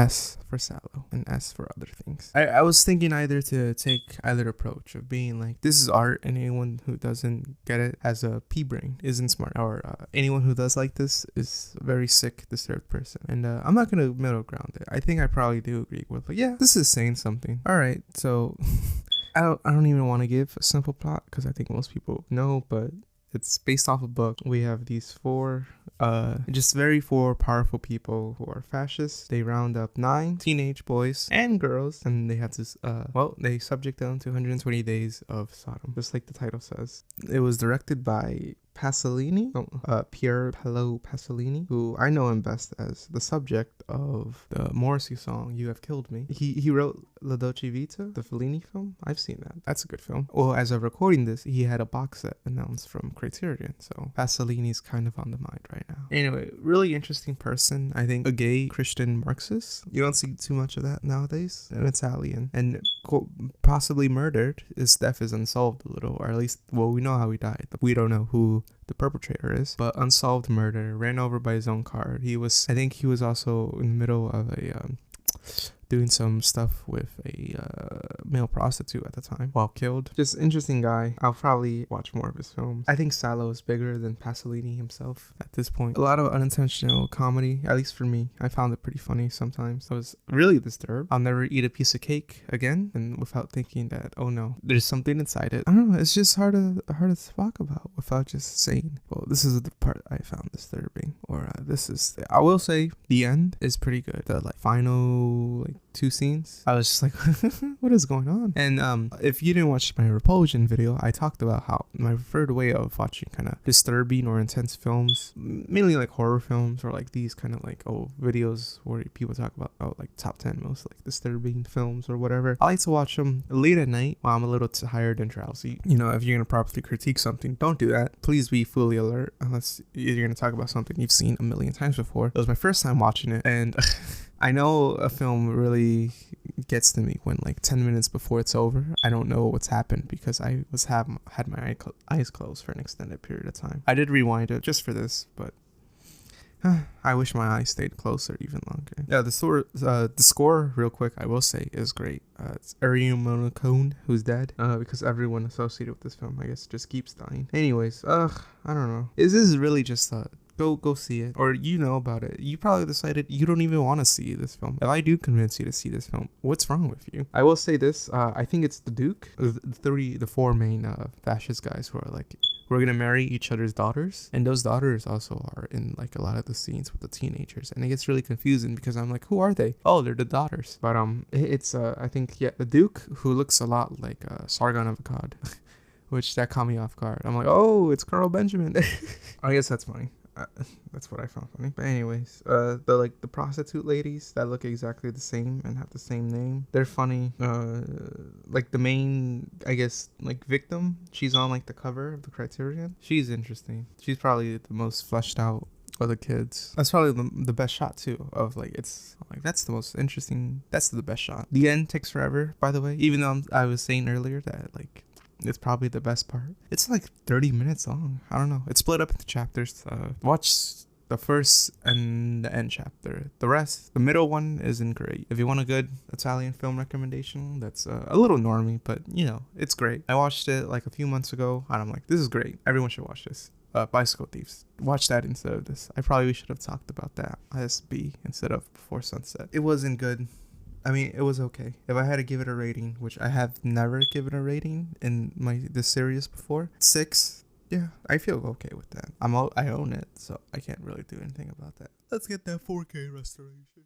S for Saló and S for other things. I was thinking either to take either approach of being like, this is art and anyone who doesn't get it as a pea brain isn't smart, or anyone who does like this is a very sick, disturbed person. And I'm not gonna middle ground it. I think I probably do agree with, but yeah, this is saying something. All right, so I don't even want to give a simple plot because I think most people know, but it's based off a book. We have these four four powerful people who are fascists. They round up 9 teenage boys and girls, and they have to they subject them to 120 days of Sodom, just like the title says. It was directed by Pier Paolo Pasolini, who I know him best as the subject of the Morrissey song "You Have Killed Me." He wrote La Dolce Vita, the Fellini film. I've seen that. That's a good film. Well, as of recording this, he had a box set announced from Criterion, so Pasolini's kind of on the mind right now. Anyway, really interesting person. I think a gay Christian Marxist. You don't see too much of that nowadays. An Italian, and possibly murdered. His death is unsolved a little, or at least, well, we know how he died. We don't know who the perpetrator is, but unsolved murder, ran over by his own car. I think he was also in the middle of doing some stuff with a male prostitute at the time while killed. Just interesting guy. I'll probably watch more of his films. I think Saló is bigger than Pasolini himself at this point. A lot of unintentional comedy, at least for me. I found it pretty funny sometimes. I was really disturbed. I'll never eat a piece of cake again, and without thinking that, oh no, there's something inside it. I don't know, it's just hard to talk about without just saying, well, this is the part I found disturbing, or I will say the end is pretty good. The final 2 scenes, I was just like, what is going on? And if you didn't watch my Repulsion video, I talked about how my preferred way of watching kind of disturbing or intense films, mainly like horror films, or like these kind of videos where people talk about like top 10 most like disturbing films or whatever. I like to watch them late at night while I'm a little tired and drowsy. You know, if you're gonna properly critique something, don't do that. Please be fully alert unless you're gonna talk about something you've seen a million times before. It was my first time watching it, and I know a film really gets to me when 10 minutes before it's over, I don't know what's happened because I had my eyes closed for an extended period of time. I did rewind it just for this, but I wish my eyes stayed closer even longer. Yeah, the score, real quick, I will say, is great. It's Ennio Morricone, who's dead, because everyone associated with this film, I guess, just keeps dying. Anyways, I don't know. This is really just Go see it, or you know about it. You probably decided you don't even want to see this film. If I do convince you to see this film, what's wrong with you? I will say this, I think it's the Duke, the 4 main fascist guys who are like, we're gonna marry each other's daughters, and those daughters also are in a lot of the scenes with the teenagers, and it gets really confusing because I'm like, who are they? Oh, they're the daughters. But it's I think, yeah, the Duke, who looks a lot like Sargon of Akkad, which that caught me off guard. I'm like, oh, it's Carl Benjamin. I guess that's funny. That's what I found funny. But anyways, the prostitute ladies that look exactly the same and have the same name, they're funny. The main, I guess, victim, she's on the cover of the Criterion. She's interesting. She's probably the most fleshed out of the kids. That's probably the best shot too, of that's the most interesting, that's the best shot. The end takes forever, by the way, even though I was saying earlier that it's probably the best part. It's 30 minutes long. I don't know. It's split up into chapters. Watch the first and the end chapter. The rest, the middle one, isn't great. If you want a good Italian film recommendation that's a little normie, but it's great. I watched it a few months ago, and I'm like, this is great. Everyone should watch this. Bicycle Thieves. Watch that instead of this. I probably should have talked about that as B instead of Before Sunset. It wasn't good. I mean, it was okay. If I had to give it a rating, which I have never given a rating in this series before, 6. Yeah, I feel okay with that. I own it, so I can't really do anything about that. Let's get that 4K restoration.